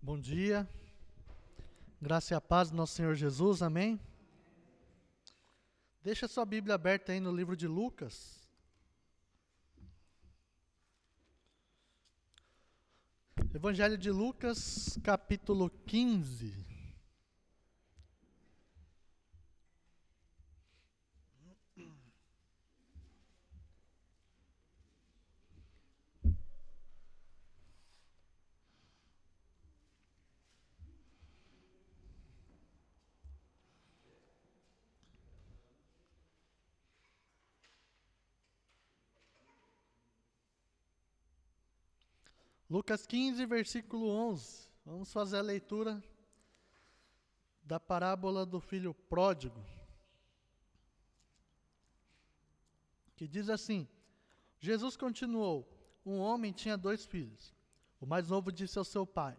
Bom dia, graça e a paz do nosso Senhor Jesus, amém? Deixa sua Bíblia aberta aí no livro de Lucas. Evangelho de Lucas, capítulo 15. Lucas 15, versículo 11. Vamos fazer a leitura da parábola do filho pródigo, que diz assim: Jesus continuou: um homem tinha 2 filhos. O mais novo disse ao seu pai: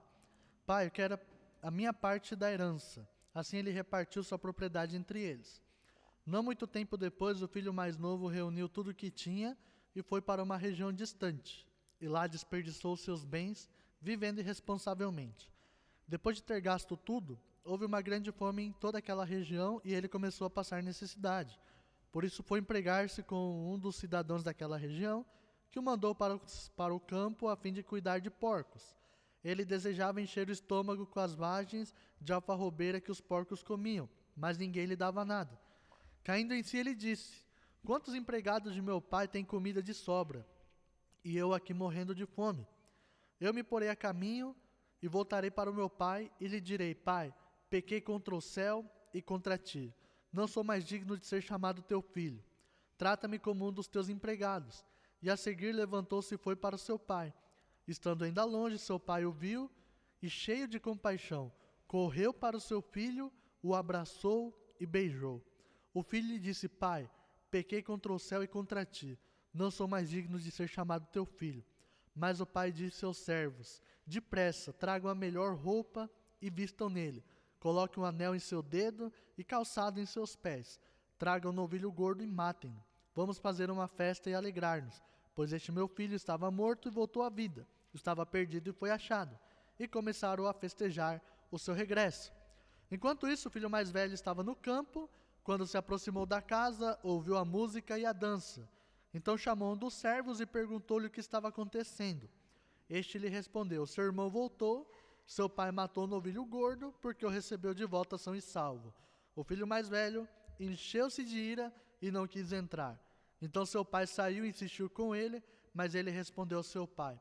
Pai, eu quero a minha parte da herança. Assim ele repartiu sua propriedade entre eles. Não muito tempo depois, o filho mais novo reuniu tudo o que tinha e foi para uma região distante. E lá desperdiçou seus bens, vivendo irresponsavelmente. Depois de ter gasto tudo, houve uma grande fome em toda aquela região e ele começou a passar necessidade. Por isso foi empregar-se com um dos cidadãos daquela região, que o mandou para o campo a fim de cuidar de porcos. Ele desejava encher o estômago com as vagens de alfarrobeira que os porcos comiam, mas ninguém lhe dava nada. Caindo em si, ele disse: Quantos empregados de meu pai têm comida de sobra, e eu aqui morrendo de fome? Eu me porei a caminho e voltarei para o meu pai e lhe direi: Pai, pequei contra o céu e contra ti. Não sou mais digno de ser chamado teu filho. Trata-me como um dos teus empregados. E a seguir levantou-se e foi para o seu pai. Estando ainda longe, seu pai o viu e, cheio de compaixão, correu para o seu filho, o abraçou e beijou. O filho lhe disse: Pai, pequei contra o céu e contra ti. Não sou mais digno de ser chamado teu filho. Mas o pai disse aos servos: Depressa, tragam a melhor roupa e vistam nele. Coloquem um anel em seu dedo e calçado em seus pés. Tragam um novilho gordo e matem-no. Vamos fazer uma festa e alegrar-nos, pois este meu filho estava morto e voltou à vida. Estava perdido e foi achado. E começaram a festejar o seu regresso. Enquanto isso, o filho mais velho estava no campo. Quando se aproximou da casa, ouviu a música e a dança. Então chamou um dos servos e perguntou-lhe o que estava acontecendo. Este lhe respondeu: Seu irmão voltou, seu pai matou o novilho gordo, porque o recebeu de volta são e salvo. O filho mais velho encheu-se de ira e não quis entrar. Então seu pai saiu e insistiu com ele, mas ele respondeu ao seu pai: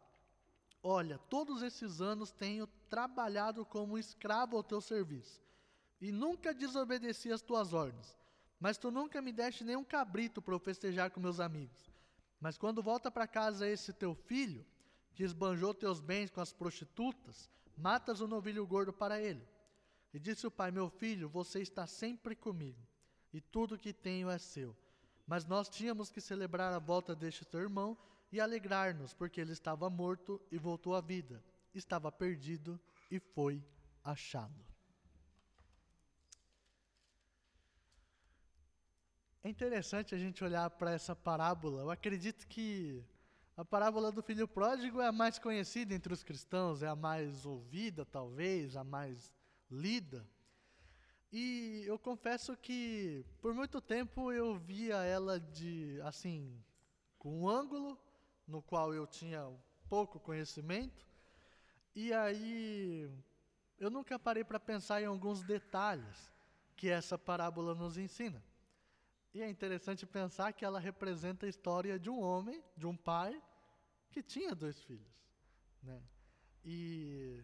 Olha, todos esses anos tenho trabalhado como escravo ao teu serviço, e nunca desobedeci às tuas ordens. Mas tu nunca me deste nem um cabrito para eu festejar com meus amigos. Mas quando volta para casa esse teu filho, que esbanjou teus bens com as prostitutas, matas o novilho gordo para ele. E disse o pai: Meu filho, você está sempre comigo, e tudo que tenho é seu. Mas nós tínhamos que celebrar a volta deste teu irmão e alegrar-nos, porque ele estava morto e voltou à vida. Estava perdido e foi achado. É interessante a gente olhar para essa parábola. Eu acredito que a parábola do filho pródigo é a mais conhecida entre os cristãos, é a mais ouvida, talvez, a mais lida. E eu confesso que por muito tempo eu via ela com um ângulo no qual eu tinha pouco conhecimento, e aí eu nunca parei para pensar em alguns detalhes que essa parábola nos ensina. E é interessante pensar que ela representa a história de um homem, de um pai, que tinha 2 filhos, né? E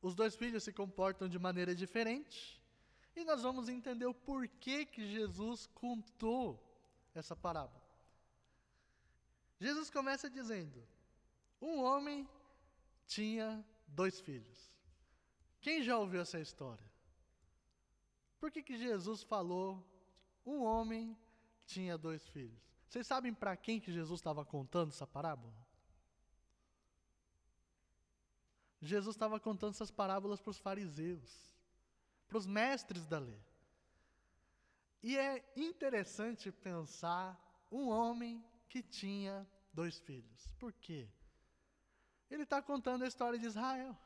os 2 filhos se comportam de maneira diferente, e nós vamos entender o porquê que Jesus contou essa parábola. Jesus começa dizendo: um homem tinha 2 filhos. Quem já ouviu essa história? Por que Jesus falou um homem tinha 2 filhos? Vocês sabem para quem que Jesus estava contando essa parábola? Jesus estava contando essas parábolas para os fariseus, para os mestres da lei. E é interessante pensar um homem que tinha 2 filhos. Por quê? Ele está contando a história de Israel.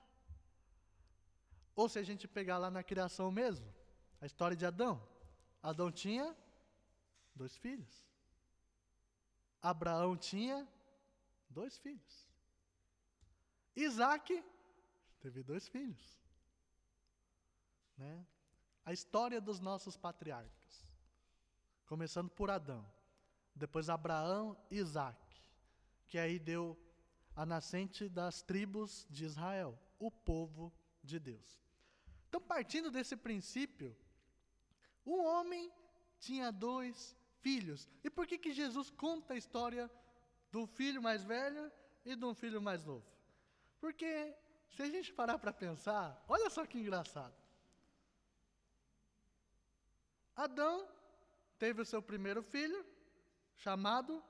Ou se a gente pegar lá na criação mesmo, a história de Adão. Adão tinha 2 filhos. Abraão tinha 2 filhos. Isaac teve 2 filhos. Né? A história dos nossos patriarcas. Começando por Adão. Depois Abraão e Isaac. Que aí deu a nascente das tribos de Israel. O povo de Deus. Então, partindo desse princípio, um homem tinha 2 filhos. E por que Jesus conta a história do filho mais velho e do filho mais novo? Porque, se a gente parar para pensar, olha só que engraçado. Adão teve o seu primeiro filho, chamado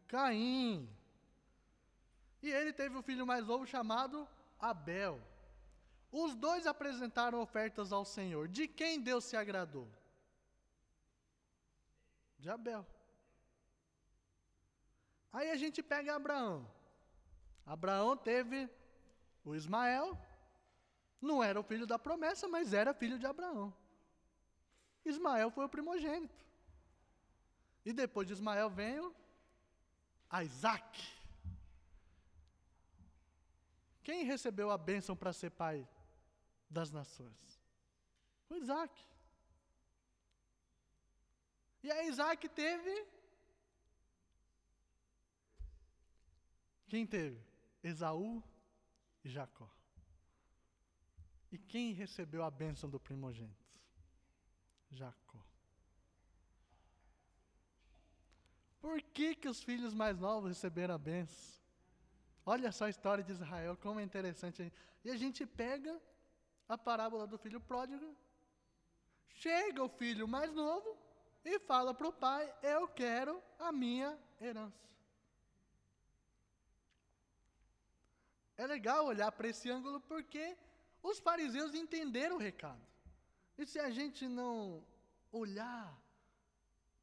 Caim. E ele teve o filho mais novo chamado Abel. Os 2 apresentaram ofertas ao Senhor. De quem Deus se agradou? De Abel. Aí a gente pega Abraão. Abraão teve o Ismael. Não era o filho da promessa, mas era filho de Abraão. Ismael foi o primogênito. E depois de Ismael veio Isaac. Quem recebeu a bênção para ser pai das nações? Foi Isaac. E aí Isaac teve... Quem teve? Esaú e Jacó. E quem recebeu a bênção do primogênito? Jacó. Por que os filhos mais novos receberam a bênção? Olha só a história de Israel, como é interessante. E a gente pega a parábola do filho pródigo, chega o filho mais novo e fala para o pai: eu quero a minha herança. É legal olhar para esse ângulo porque os fariseus entenderam o recado. E se a gente não olhar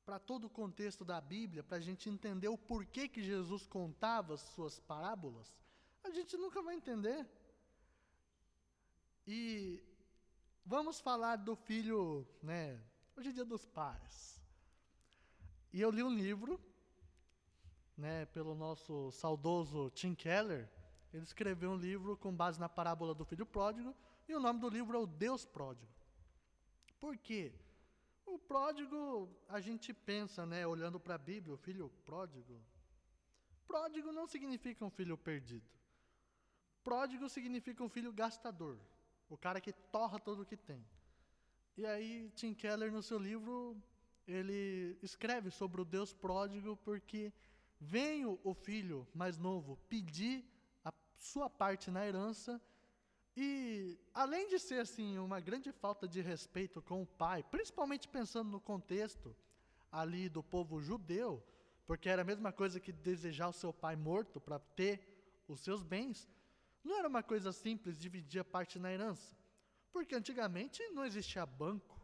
para todo o contexto da Bíblia, para a gente entender o porquê que Jesus contava as suas parábolas, a gente nunca vai entender. E vamos falar do filho, né? Hoje é dia dos pais. E eu li um livro, né, pelo nosso saudoso Tim Keller. Ele escreveu um livro com base na parábola do filho pródigo, e o nome do livro é O Deus Pródigo. Por quê? O pródigo, a gente pensa, né, olhando para a Bíblia, o filho pródigo. Pródigo não significa um filho perdido. Pródigo significa um filho gastador, o cara que torra tudo o que tem. E aí, Tim Keller, no seu livro, ele escreve sobre o Deus pródigo porque veio o filho mais novo pedir a sua parte na herança. E, além de ser, assim, uma grande falta de respeito com o pai, principalmente pensando no contexto ali do povo judeu, porque era a mesma coisa que desejar o seu pai morto para ter os seus bens, não era uma coisa simples dividir a parte na herança. Porque antigamente não existia banco,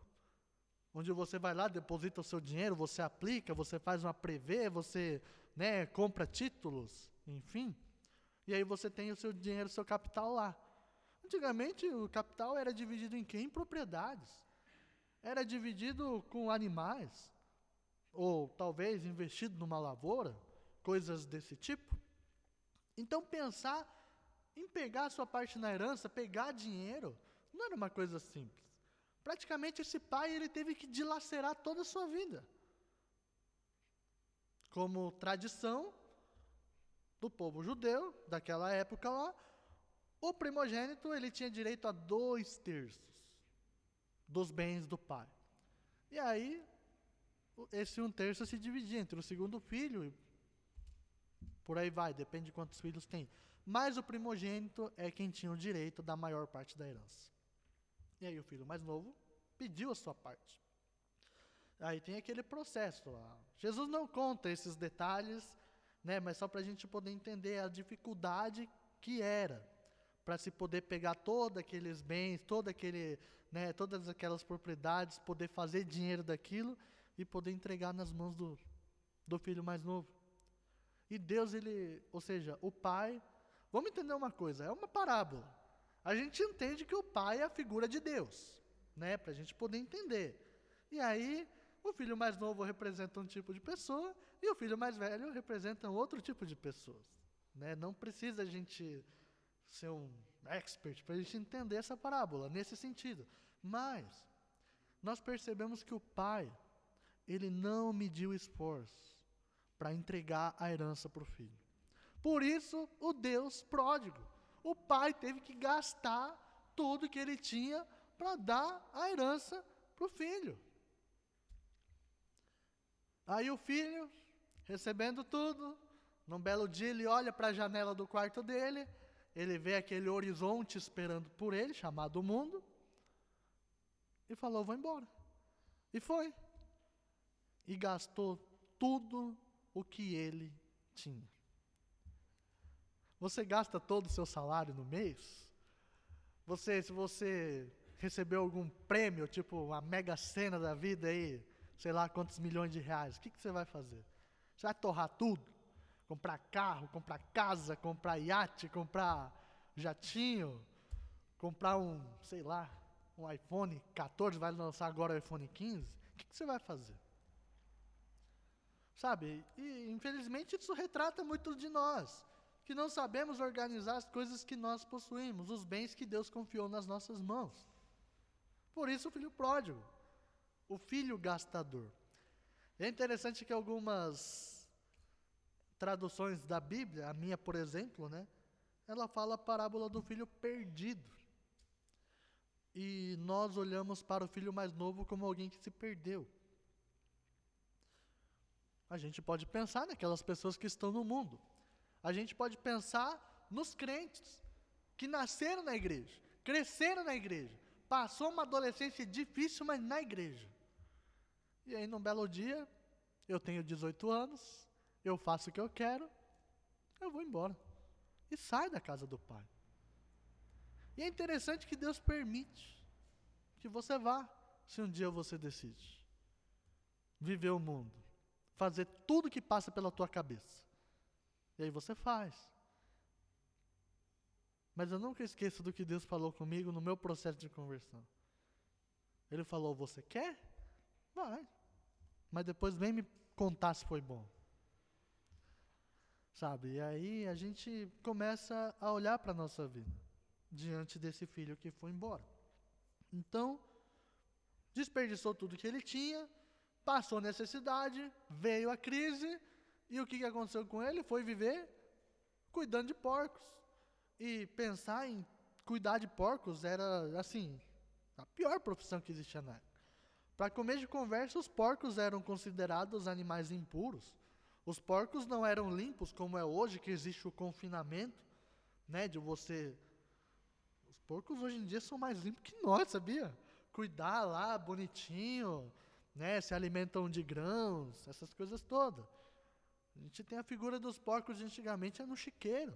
onde você vai lá, deposita o seu dinheiro, você aplica, você faz uma prevê, você, né, compra títulos, enfim. E aí você tem o seu dinheiro, o seu capital lá. Antigamente o capital era dividido em quê? Em propriedades. Era dividido com animais, ou talvez investido numa lavoura, coisas desse tipo. Então pensar em pegar a sua parte na herança, pegar dinheiro, não era uma coisa simples. Praticamente esse pai ele teve que dilacerar toda a sua vida. Como tradição do povo judeu, daquela época lá, o primogênito ele tinha direito a 2/3 dos bens do pai. E aí, esse 1/3 se dividia entre o segundo filho, e por aí vai, depende de quantos filhos tem. Mas o primogênito é quem tinha o direito da maior parte da herança. E aí o filho mais novo pediu a sua parte. Aí tem aquele processo lá. Jesus não conta esses detalhes, né, mas só para a gente poder entender a dificuldade que era para se poder pegar todos aqueles bens, todas aquelas propriedades, poder fazer dinheiro daquilo e poder entregar nas mãos do filho mais novo. E Deus, ou seja, o pai vamos entender uma coisa, é uma parábola. A gente entende que o pai é a figura de Deus, né? Para a gente poder entender. E aí, o filho mais novo representa um tipo de pessoa e o filho mais velho representa outro tipo de pessoas, né? Não precisa a gente ser um expert para a gente entender essa parábola, nesse sentido. Mas, nós percebemos que o pai, ele não mediu esforço para entregar a herança para o filho. Por isso, o Deus pródigo. O pai teve que gastar tudo que ele tinha para dar a herança para o filho. Aí o filho, recebendo tudo, num belo dia ele olha para a janela do quarto dele, ele vê aquele horizonte esperando por ele, chamado mundo, e falou, vou embora. E foi. E gastou tudo o que ele tinha. Você gasta todo o seu salário no mês? Se você recebeu algum prêmio, tipo a Mega Sena da vida aí, sei lá quantos milhões de reais, o que você vai fazer? Você vai torrar tudo? Comprar carro, comprar casa, comprar iate, comprar jatinho, comprar sei lá, um iPhone 14, vai lançar agora o iPhone 15? O que você vai fazer? Sabe, e infelizmente isso retrata muito de nós, que não sabemos organizar as coisas que nós possuímos, os bens que Deus confiou nas nossas mãos. Por isso o filho pródigo, o filho gastador. É interessante que algumas traduções da Bíblia, a minha por exemplo, né, ela fala a parábola do filho perdido. E nós olhamos para o filho mais novo como alguém que se perdeu. A gente pode pensar naquelas pessoas que estão no mundo. A gente pode pensar nos crentes, que nasceram na igreja, cresceram na igreja, passou uma adolescência difícil, mas na igreja. E aí, num belo dia, eu tenho 18 anos, eu faço o que eu quero, eu vou embora. E sai da casa do pai. E é interessante que Deus permite que você vá, se um dia você decide viver o mundo, fazer tudo que passa pela tua cabeça. E aí você faz. Mas eu nunca esqueço do que Deus falou comigo no meu processo de conversão. Ele falou, você quer? Vai. Mas depois vem me contar se foi bom. Sabe? E aí a gente começa a olhar para a nossa vida, diante desse filho que foi embora. Então, desperdiçou tudo que ele tinha, passou necessidade, veio a crise, e o que aconteceu com ele? Foi viver cuidando de porcos. E pensar em cuidar de porcos era, assim, a pior profissão que existia na época. Para começo de conversa, os porcos eram considerados animais impuros. Os porcos não eram limpos como é hoje, que existe o confinamento, né, de você... Os porcos hoje em dia são mais limpos que nós, sabia? Cuidar lá, bonitinho, né, se alimentam de grãos, essas coisas todas. A gente tem a figura dos porcos de antigamente, é no chiqueiro.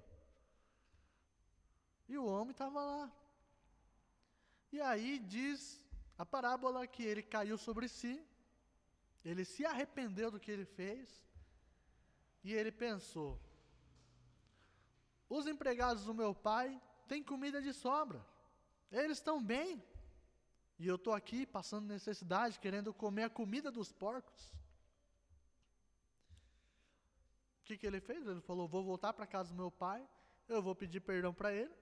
E o homem estava lá. E aí diz a parábola que ele caiu sobre si, ele se arrependeu do que ele fez, e ele pensou, os empregados do meu pai têm comida de sobra, eles estão bem, e eu estou aqui passando necessidade, querendo comer a comida dos porcos. O que ele fez? Ele falou, vou voltar para a casa do meu pai, eu vou pedir perdão para ele,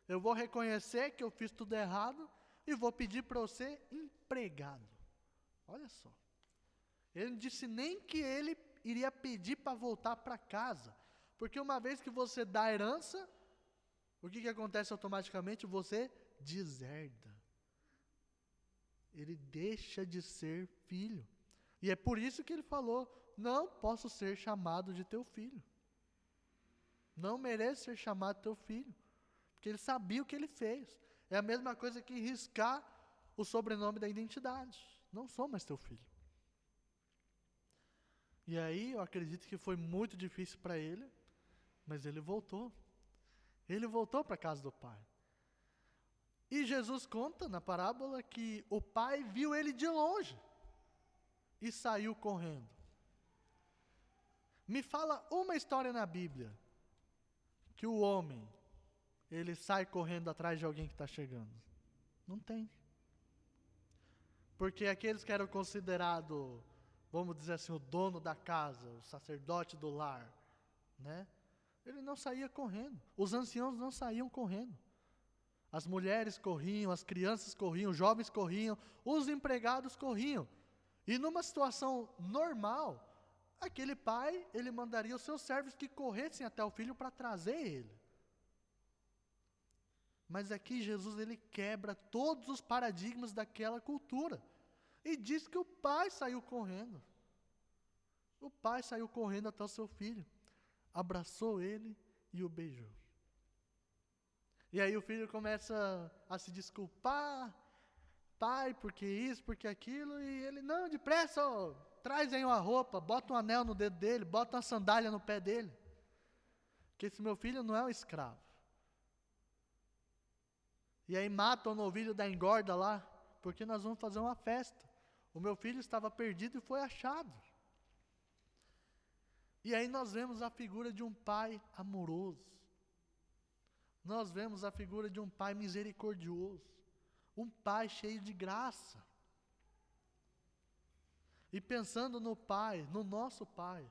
eu vou reconhecer que eu fiz tudo errado, e vou pedir para eu ser empregado. Olha só. Ele não disse nem que ele iria pedir para voltar para casa, porque uma vez que você dá a herança, o que acontece automaticamente? Você deserda. Ele deixa de ser filho. E é por isso que ele falou, não posso ser chamado de teu filho. Não mereço ser chamado teu filho. Porque ele sabia o que ele fez. É a mesma coisa que riscar o sobrenome da identidade. Não sou mais teu filho. E aí eu acredito que foi muito difícil para ele, mas ele voltou. Ele voltou para a casa do pai. E Jesus conta na parábola que o pai viu ele de longe e saiu correndo. Me fala uma história na Bíblia que o homem, ele sai correndo atrás de alguém que está chegando? Não tem. Porque aqueles que eram considerados, vamos dizer assim, o dono da casa, o sacerdote do lar, né? Ele não saía correndo. Os anciãos não saíam correndo. As mulheres corriam, as crianças corriam, os jovens corriam, os empregados corriam. E numa situação normal, aquele pai, ele mandaria os seus servos que corressem até o filho para trazer ele. Mas aqui Jesus, ele quebra todos os paradigmas daquela cultura. E diz que o pai saiu correndo. O pai saiu correndo até o seu filho. Abraçou ele e o beijou. E aí o filho começa a se desculpar. Pai, porque isso, porque aquilo. E ele, não, depressa, ó, traz aí uma roupa, bota um anel no dedo dele, bota uma sandália no pé dele. Porque esse meu filho não é um escravo. E aí matam o novilho da engorda lá, porque nós vamos fazer uma festa. O meu filho estava perdido e foi achado. E aí nós vemos a figura de um pai amoroso. Nós vemos a figura de um pai misericordioso. Um pai cheio de graça. E pensando no pai, no nosso pai,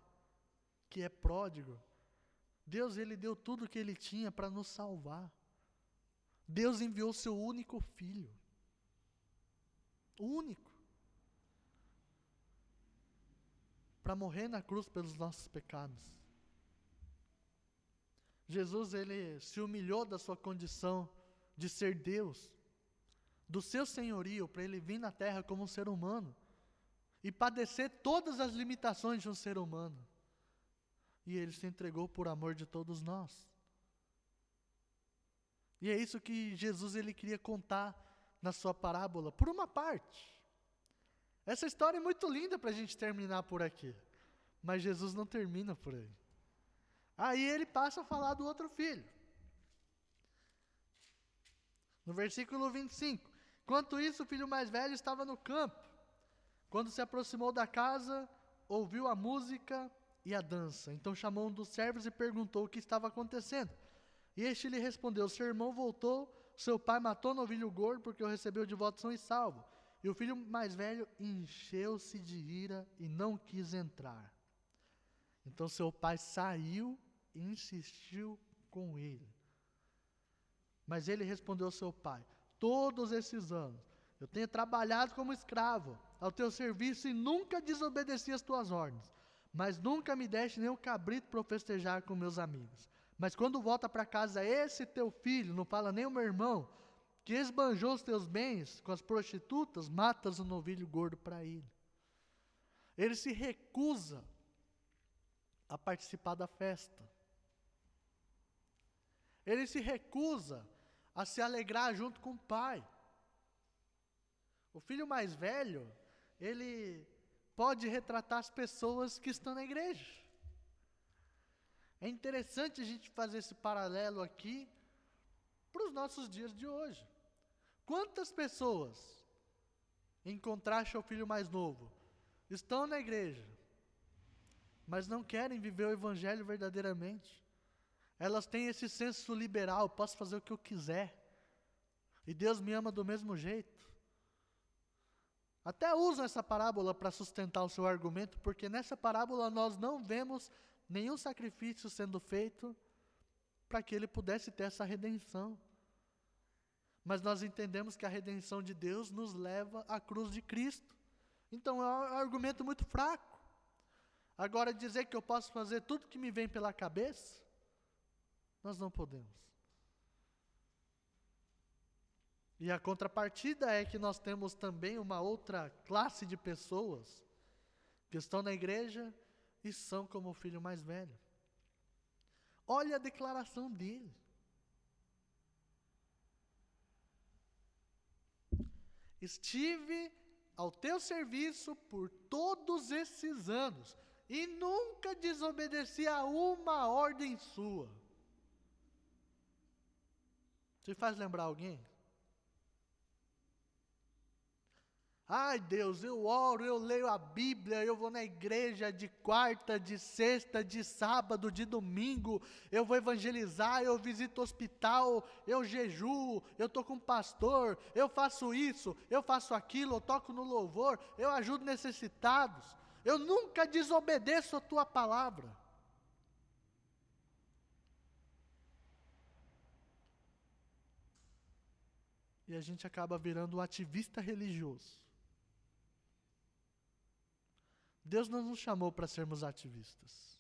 que é pródigo, Deus, ele deu tudo o que ele tinha para nos salvar. Deus enviou seu único filho. O único. Para morrer na cruz pelos nossos pecados. Jesus, ele se humilhou da sua condição de ser Deus, do seu senhorio, para ele vir na terra como um ser humano e padecer todas as limitações de um ser humano. E ele se entregou por amor de todos nós. E é isso que Jesus, ele queria contar na sua parábola, por uma parte. Essa história é muito linda para a gente terminar por aqui. Mas Jesus não termina por aí. Aí ele passa a falar do outro filho. No versículo 25. Enquanto isso, o filho mais velho estava no campo. Quando se aproximou da casa, ouviu a música e a dança. Então chamou um dos servos e perguntou o que estava acontecendo. E este lhe respondeu: seu irmão voltou, seu pai matou o novilho gordo porque o recebeu de volta são e salvo. E o filho mais velho encheu-se de ira e não quis entrar. Então seu pai saiu e insistiu com ele. Mas ele respondeu ao seu pai: todos esses anos eu tenho trabalhado como escravo ao teu serviço e nunca desobedeci as tuas ordens. Mas nunca me deste nem um cabrito para eu festejar com meus amigos. Mas quando volta para casa esse teu filho, não fala nem o meu irmão, que esbanjou os teus bens com as prostitutas, matas o novilho gordo para ele. Ele se recusa a participar da festa. Ele se recusa a se alegrar junto com o pai. O filho mais velho, ele pode retratar as pessoas que estão na igreja. É interessante a gente fazer esse paralelo aqui para os nossos dias de hoje. Quantas pessoas, em contraste ao filho mais novo, estão na igreja, mas não querem viver o evangelho verdadeiramente? Elas têm esse senso liberal, posso fazer o que eu quiser, e Deus me ama do mesmo jeito. Até usam essa parábola para sustentar o seu argumento, porque nessa parábola nós não vemos nenhum sacrifício sendo feito para que ele pudesse ter essa redenção. Mas nós entendemos que a redenção de Deus nos leva à cruz de Cristo. Então é um argumento muito fraco. Agora dizer que eu posso fazer tudo que me vem pela cabeça, nós não podemos. E a contrapartida é que nós temos também uma outra classe de pessoas que estão na igreja e são como o filho mais velho. Olha a declaração dele. Estive ao teu serviço por todos esses anos e nunca desobedeci a uma ordem sua. Te faz lembrar alguém? Ai, Deus, eu oro, eu leio a Bíblia, eu vou na igreja de quarta, de sexta, de sábado, de domingo, eu vou evangelizar, eu visito o hospital, eu jejuo, eu estou com um pastor, eu faço isso, eu faço aquilo, eu toco no louvor, eu ajudo necessitados, eu nunca desobedeço a tua palavra. E a gente acaba virando um ativista religioso. Deus não nos chamou para sermos ativistas.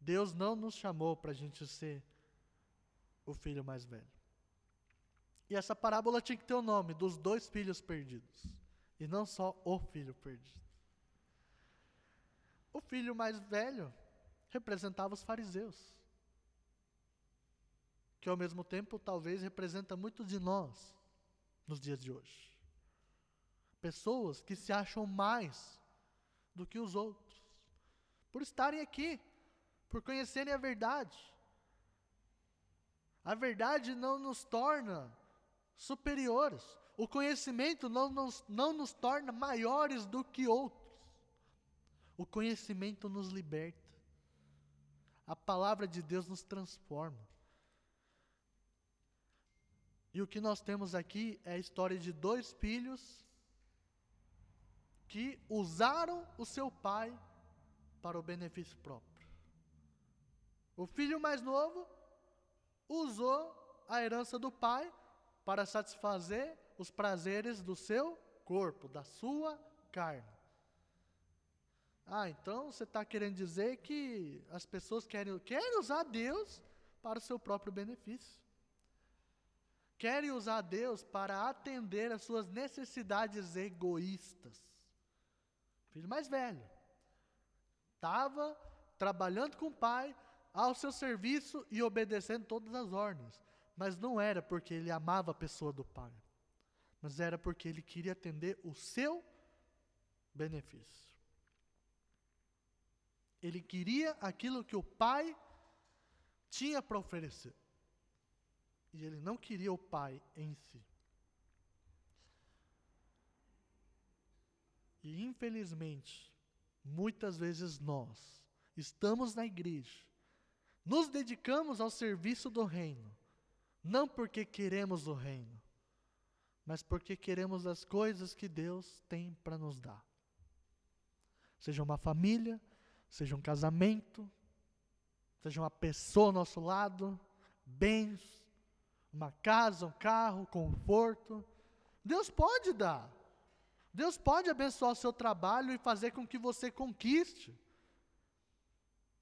Deus não nos chamou para a gente ser o filho mais velho. E essa parábola tinha que ter o nome dos 2 filhos perdidos. E não só o filho perdido. O filho mais velho representava os fariseus. Que ao mesmo tempo talvez representa muitos de nós nos dias de hoje. Pessoas que se acham mais do que os outros, por estarem aqui, por conhecerem a verdade. A verdade não nos torna superiores, o conhecimento não nos torna maiores do que outros. O conhecimento nos liberta, a palavra de Deus nos transforma. E o que nós temos aqui é a história de 2 filhos que usaram o seu pai para o benefício próprio. O filho mais novo usou a herança do pai para satisfazer os prazeres do seu corpo, da sua carne. Então você está querendo dizer que as pessoas querem usar Deus para o seu próprio benefício. Querem usar Deus para atender às suas necessidades egoístas. Filho mais velho, estava trabalhando com o pai, ao seu serviço e obedecendo todas as ordens. Mas não era porque ele amava a pessoa do pai, mas era porque ele queria atender o seu benefício. Ele queria aquilo que o pai tinha para oferecer. E ele não queria o pai em si. E infelizmente, muitas vezes nós estamos na igreja, nos dedicamos ao serviço do reino, não porque queremos o reino, mas porque queremos as coisas que Deus tem para nos dar. Seja uma família, seja um casamento, seja uma pessoa ao nosso lado, bens, uma casa, um carro, conforto. Deus pode dar. Deus pode abençoar o seu trabalho e fazer com que você conquiste.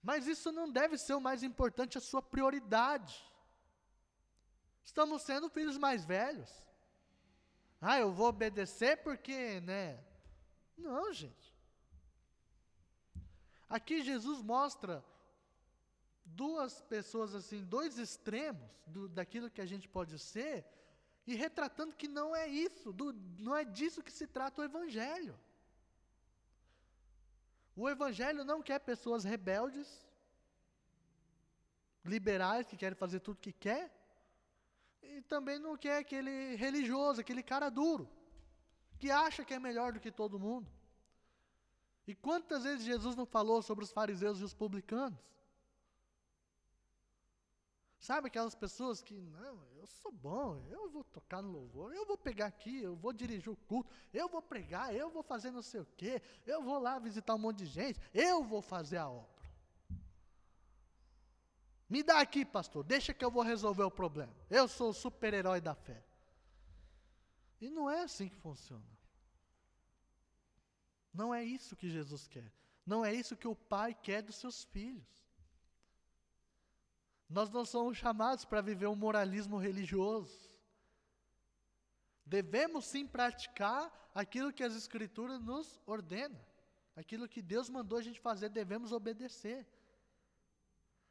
Mas isso não deve ser o mais importante, a sua prioridade. Estamos sendo filhos mais velhos. Eu vou obedecer porque, Não, gente. Aqui Jesus mostra 2 pessoas assim, 2 extremos daquilo que a gente pode ser, e retratando que não é isso, não é disso que se trata o Evangelho. O Evangelho não quer pessoas rebeldes, liberais, que querem fazer tudo o que quer, e também não quer aquele religioso, aquele cara duro, que acha que é melhor do que todo mundo. E quantas vezes Jesus não falou sobre os fariseus e os publicanos? Sabe aquelas pessoas que, não, eu sou bom, eu vou tocar no louvor, eu vou pegar aqui, eu vou dirigir o culto, eu vou pregar, eu vou fazer não sei o quê, eu vou lá visitar um monte de gente, eu vou fazer a obra. Me dá aqui, pastor, deixa que eu vou resolver o problema. Eu sou o super-herói da fé. E não é assim que funciona. Não é isso que Jesus quer. Não é isso que o Pai quer dos seus filhos. Nós não somos chamados para viver um moralismo religioso. Devemos sim praticar aquilo que as Escrituras nos ordenam. Aquilo que Deus mandou a gente fazer, devemos obedecer.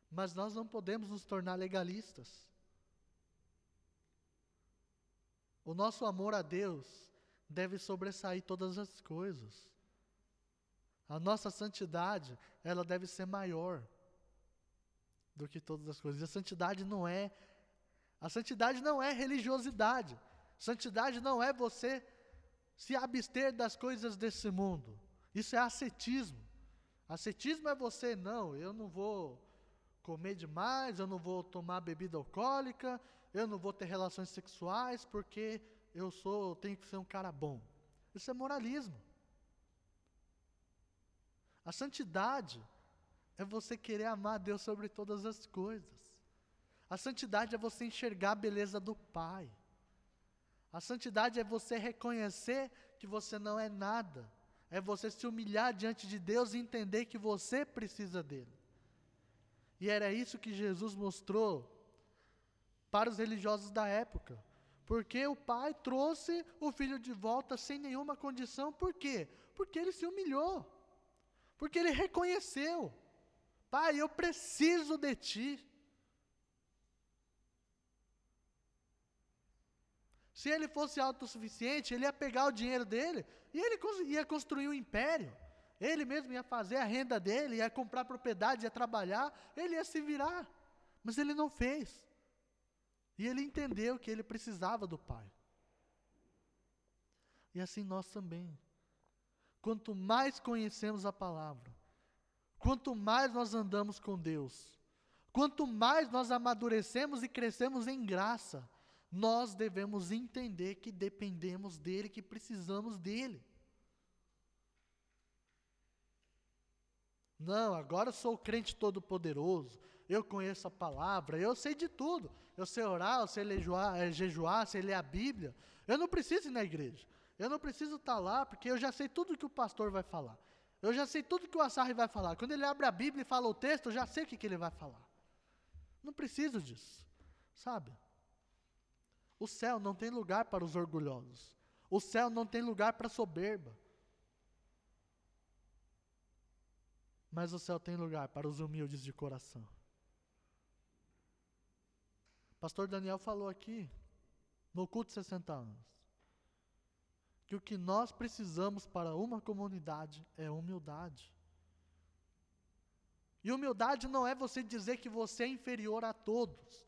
Mas nós não podemos nos tornar legalistas. O nosso amor a Deus deve sobressair todas as coisas. A nossa santidade, ela deve ser maior do que todas as coisas. A santidade não é religiosidade. Santidade não é você se abster das coisas desse mundo. Isso é ascetismo. Ascetismo é você, não, eu não vou comer demais, eu não vou tomar bebida alcoólica, eu não vou ter relações sexuais, porque tenho que ser um cara bom. Isso é moralismo. A santidade é você querer amar a Deus sobre todas as coisas. A santidade é você enxergar a beleza do Pai. A santidade é você reconhecer que você não é nada. É você se humilhar diante de Deus e entender que você precisa dEle. E era isso que Jesus mostrou para os religiosos da época. Porque o pai trouxe o filho de volta sem nenhuma condição. Por quê? Porque ele se humilhou. Porque ele reconheceu. Pai, eu preciso de ti. Se ele fosse autossuficiente, ele ia pegar o dinheiro dele e ele ia construir um império. Ele mesmo ia fazer a renda dele, ia comprar propriedade, ia trabalhar, ele ia se virar. Mas ele não fez. E ele entendeu que ele precisava do Pai. E assim nós também. Quanto mais conhecemos a palavra, quanto mais nós andamos com Deus, quanto mais nós amadurecemos e crescemos em graça, nós devemos entender que dependemos dEle, que precisamos dEle. Não, agora eu sou o crente todo-poderoso, eu conheço a palavra, eu sei de tudo. Eu sei orar, eu sei jejuar, sei ler a Bíblia. Eu não preciso ir na igreja. Eu não preciso estar lá, porque eu já sei tudo que o pastor vai falar. Eu já sei tudo que o Assarri vai falar. Quando ele abre a Bíblia e fala o texto, eu já sei o que ele vai falar. Não preciso disso, sabe? O céu não tem lugar para os orgulhosos. O céu não tem lugar para a soberba. Mas o céu tem lugar para os humildes de coração. Pastor Daniel falou aqui, no culto de 60 anos, que o que nós precisamos para uma comunidade é humildade. E humildade não é você dizer que você é inferior a todos.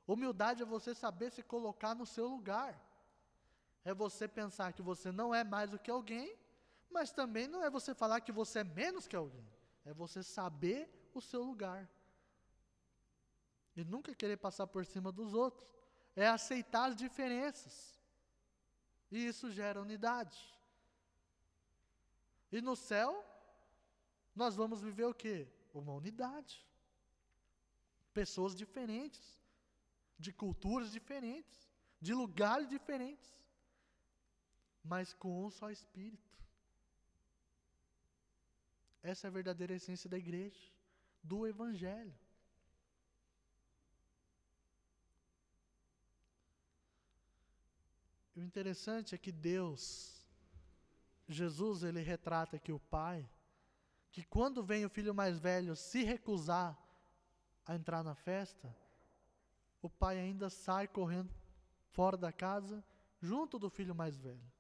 Humildade é você saber se colocar no seu lugar. É você pensar que você não é mais do que alguém, mas também não é você falar que você é menos que alguém. É você saber o seu lugar. E nunca querer passar por cima dos outros. É aceitar as diferenças. E isso gera unidade. E no céu, nós vamos viver o quê? Uma unidade. Pessoas diferentes. De culturas diferentes. De lugares diferentes. Mas com um só Espírito. Essa é a verdadeira essência da igreja. Do Evangelho. E o interessante é que Jesus, ele retrata aqui o Pai, que quando vem o filho mais velho se recusar a entrar na festa, o pai ainda sai correndo fora da casa, junto do filho mais velho.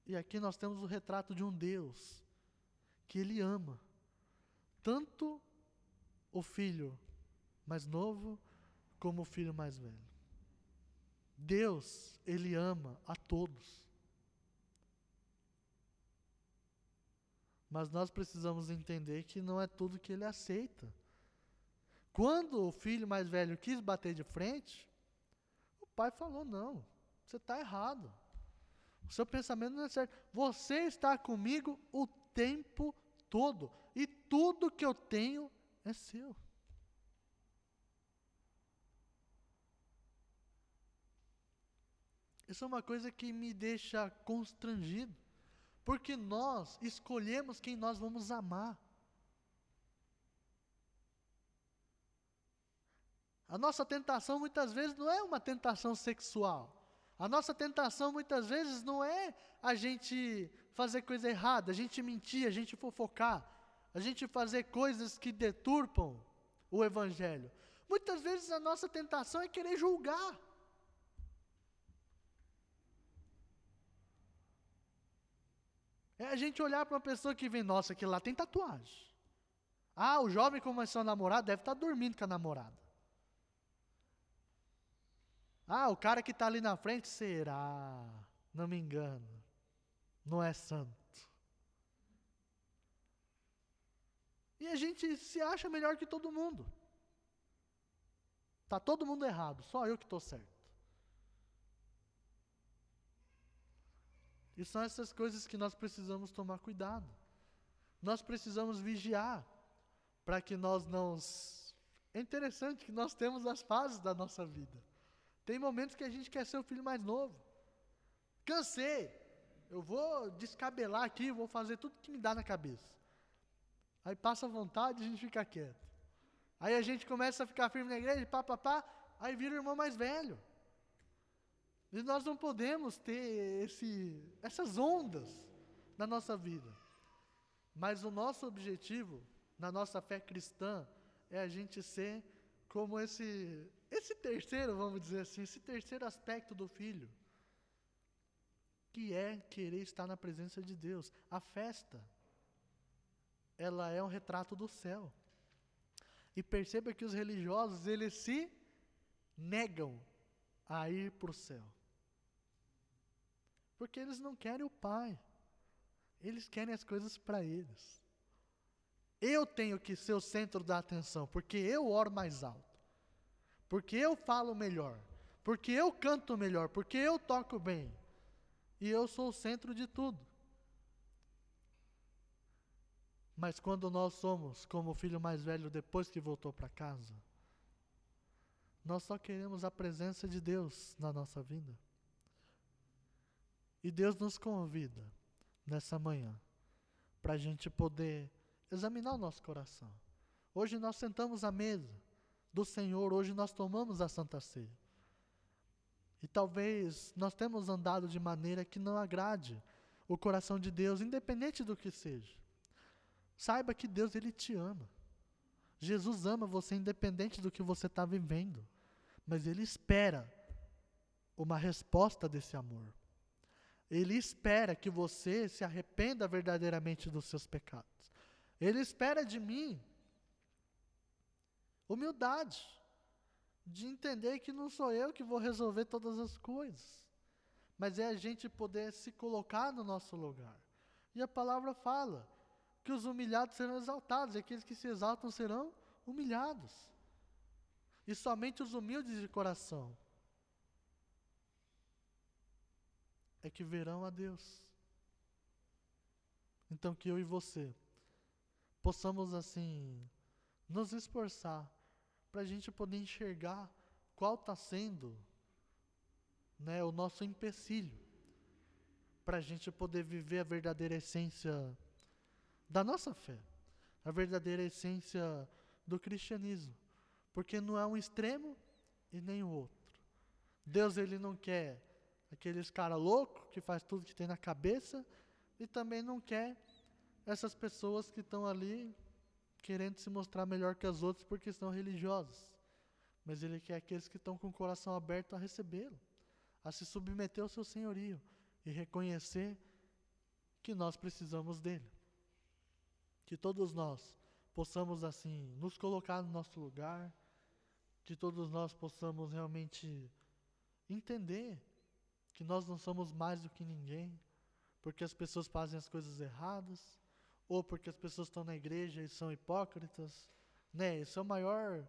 E aqui nós temos o retrato de um Deus, que ele ama, tanto o filho mais novo, como o filho mais velho. Deus, ele ama a todos. Mas nós precisamos entender que não é tudo que ele aceita. Quando o filho mais velho quis bater de frente, o pai falou, não, você está errado. O seu pensamento não é certo. Você está comigo o tempo todo. E tudo que eu tenho é seu. Isso é uma coisa que me deixa constrangido. Porque nós escolhemos quem nós vamos amar. A nossa tentação muitas vezes não é uma tentação sexual. A nossa tentação muitas vezes não é a gente fazer coisa errada, a gente mentir, a gente fofocar, a gente fazer coisas que deturpam o Evangelho. Muitas vezes a nossa tentação é querer julgar. É a gente olhar para uma pessoa que vem, nossa, aquele lá tem tatuagem. Ah, o jovem começou a namorar, deve estar dormindo com a namorada. Ah, o cara que está ali na frente, será? não me engano, não é santo. E a gente se acha melhor que todo mundo. Tá todo mundo errado, só eu que estou certo. E são essas coisas que nós precisamos tomar cuidado. Nós precisamos vigiar para que nós não... É interessante que nós temos as fases da nossa vida. Tem momentos que a gente quer ser o filho mais novo. Cansei. Eu vou descabelar aqui, vou fazer tudo que me dá na cabeça. Aí passa a vontade e a gente fica quieto. Aí a gente começa a ficar firme na igreja, pá, aí vira o irmão mais velho. E nós não podemos ter essas ondas na nossa vida. Mas o nosso objetivo, na nossa fé cristã, é a gente ser como esse terceiro, vamos dizer assim, esse terceiro aspecto do filho, que é querer estar na presença de Deus. A festa, ela é um retrato do céu. E perceba que os religiosos, eles se negam a ir para o céu. Porque eles não querem o Pai. Eles querem as coisas para eles. Eu tenho que ser o centro da atenção, porque eu oro mais alto. Porque eu falo melhor. Porque eu canto melhor. Porque eu toco bem. E eu sou o centro de tudo. Mas quando nós somos como o filho mais velho depois que voltou para casa, nós só queremos a presença de Deus na nossa vida. E Deus nos convida nessa manhã para a gente poder examinar o nosso coração. Hoje nós sentamos à mesa do Senhor, hoje nós tomamos a Santa Ceia. E talvez nós temos andado de maneira que não agrade o coração de Deus, independente do que seja. Saiba que Deus, Ele te ama. Jesus ama você independente do que você está vivendo. Mas Ele espera uma resposta desse amor. Ele espera que você se arrependa verdadeiramente dos seus pecados. Ele espera de mim humildade, de entender que não sou eu que vou resolver todas as coisas, mas é a gente poder se colocar no nosso lugar. E a palavra fala que os humilhados serão exaltados, e aqueles que se exaltam serão humilhados. E somente os humildes de coração é que verão a Deus. Então que eu e você possamos assim nos esforçar para a gente poder enxergar qual está sendo, né, o nosso empecilho, para a gente poder viver a verdadeira essência da nossa fé, a verdadeira essência do cristianismo, porque não é um extremo e nem o outro. Deus, Ele não quer aqueles caras loucos que faz tudo que tem na cabeça, e também não quer essas pessoas que estão ali querendo se mostrar melhor que as outras porque são religiosos. Mas Ele quer aqueles que estão com o coração aberto a recebê-lo, a se submeter ao seu senhorio e reconhecer que nós precisamos dEle. Que todos nós possamos assim nos colocar no nosso lugar, que todos nós possamos realmente entender que nós não somos mais do que ninguém, porque as pessoas fazem as coisas erradas, ou porque as pessoas estão na igreja e são hipócritas, né? Esse é o maior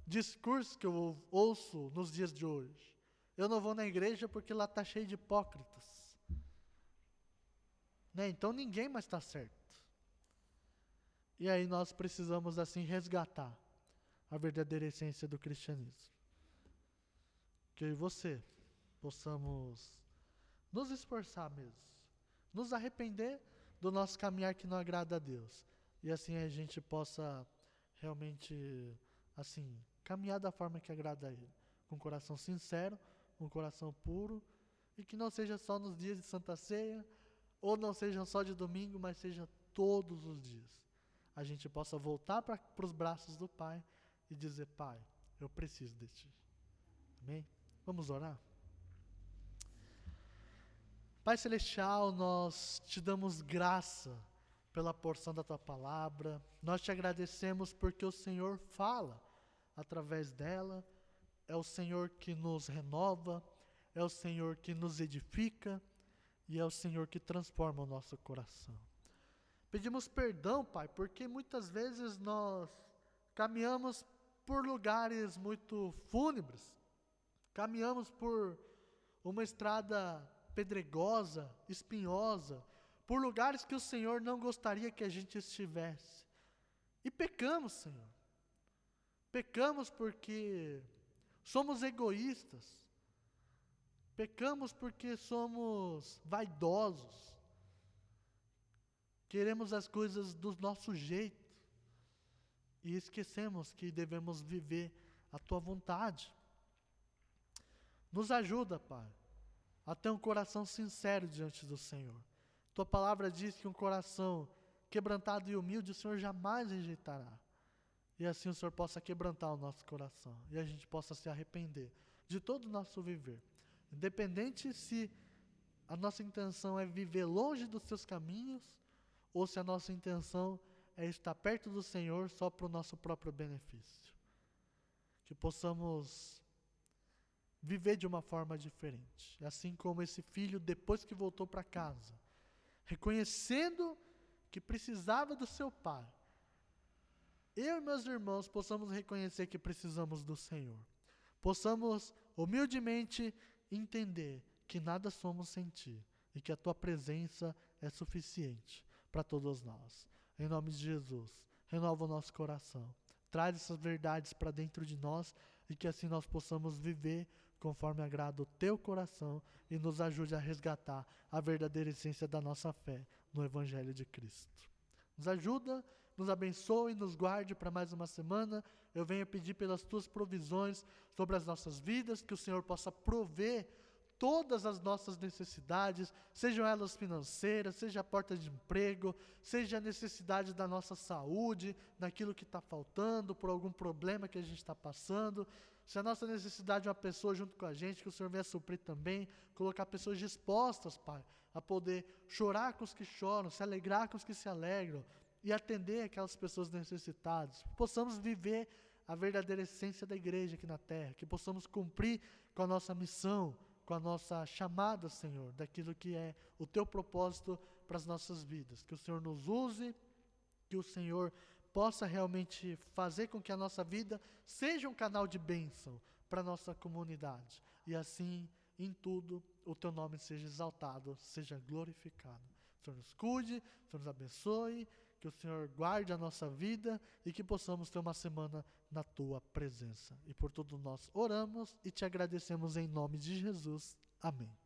discurso que eu ouço nos dias de hoje. Eu não vou na igreja porque lá está cheio de hipócritas, né? Então ninguém mais está certo. E aí nós precisamos assim resgatar a verdadeira essência do cristianismo. Que eu e você possamos nos esforçar mesmo, nos arrepender do nosso caminhar que não agrada a Deus, e assim a gente possa realmente assim caminhar da forma que agrada a Ele, com um coração sincero, um coração puro, e que não seja só nos dias de Santa Ceia, ou não seja só de domingo, mas seja todos os dias. A gente possa voltar para os braços do Pai e dizer: Pai, eu preciso de Ti. Amém? Vamos orar? Pai Celestial, nós te damos graça pela porção da Tua palavra. Nós te agradecemos porque o Senhor fala através dela. É o Senhor que nos renova, é o Senhor que nos edifica, e é o Senhor que transforma o nosso coração. Pedimos perdão, Pai, porque muitas vezes nós caminhamos por lugares muito fúnebres, caminhamos por uma estrada pedregosa, espinhosa, por lugares que o Senhor não gostaria que a gente estivesse. E pecamos, Senhor. Pecamos porque somos egoístas. Pecamos porque somos vaidosos. Queremos as coisas do nosso jeito. E esquecemos que devemos viver a Tua vontade. Nos ajuda, Pai, a ter um coração sincero diante do Senhor. Tua palavra diz que um coração quebrantado e humilde o Senhor jamais rejeitará. E assim o Senhor possa quebrantar o nosso coração e a gente possa se arrepender de todo o nosso viver. Independente se a nossa intenção é viver longe dos Teus caminhos ou se a nossa intenção é estar perto do Senhor só para o nosso próprio benefício. Que possamos viver de uma forma diferente. Assim como esse filho, depois que voltou para casa, reconhecendo que precisava do seu pai, eu e meus irmãos possamos reconhecer que precisamos do Senhor. Possamos humildemente entender que nada somos sem Ti e que a Tua presença é suficiente para todos nós. Em nome de Jesus, renova o nosso coração. Traz essas verdades para dentro de nós e que assim nós possamos viver conforme agrada o Teu coração e nos ajude a resgatar a verdadeira essência da nossa fé no Evangelho de Cristo. Nos ajuda, nos abençoe e nos guarde para mais uma semana. Eu venho pedir pelas Tuas provisões sobre as nossas vidas, que o Senhor possa prover todas as nossas necessidades, sejam elas financeiras, seja a porta de emprego, seja a necessidade da nossa saúde, naquilo que está faltando, por algum problema que a gente está passando. Se a nossa necessidade é uma pessoa junto com a gente, que o Senhor venha suprir também, colocar pessoas dispostas, Pai, a poder chorar com os que choram, se alegrar com os que se alegram e atender aquelas pessoas necessitadas. Que possamos viver a verdadeira essência da igreja aqui na terra, que possamos cumprir com a nossa missão, com a nossa chamada, Senhor, daquilo que é o Teu propósito para as nossas vidas. Que o Senhor nos use, que o Senhor possa realmente fazer com que a nossa vida seja um canal de bênção para a nossa comunidade. E assim, em tudo, o Teu nome seja exaltado, seja glorificado. O Senhor nos cuide, o Senhor nos abençoe, que o Senhor guarde a nossa vida e que possamos ter uma semana na Tua presença. E por tudo nós oramos e Te agradecemos em nome de Jesus. Amém.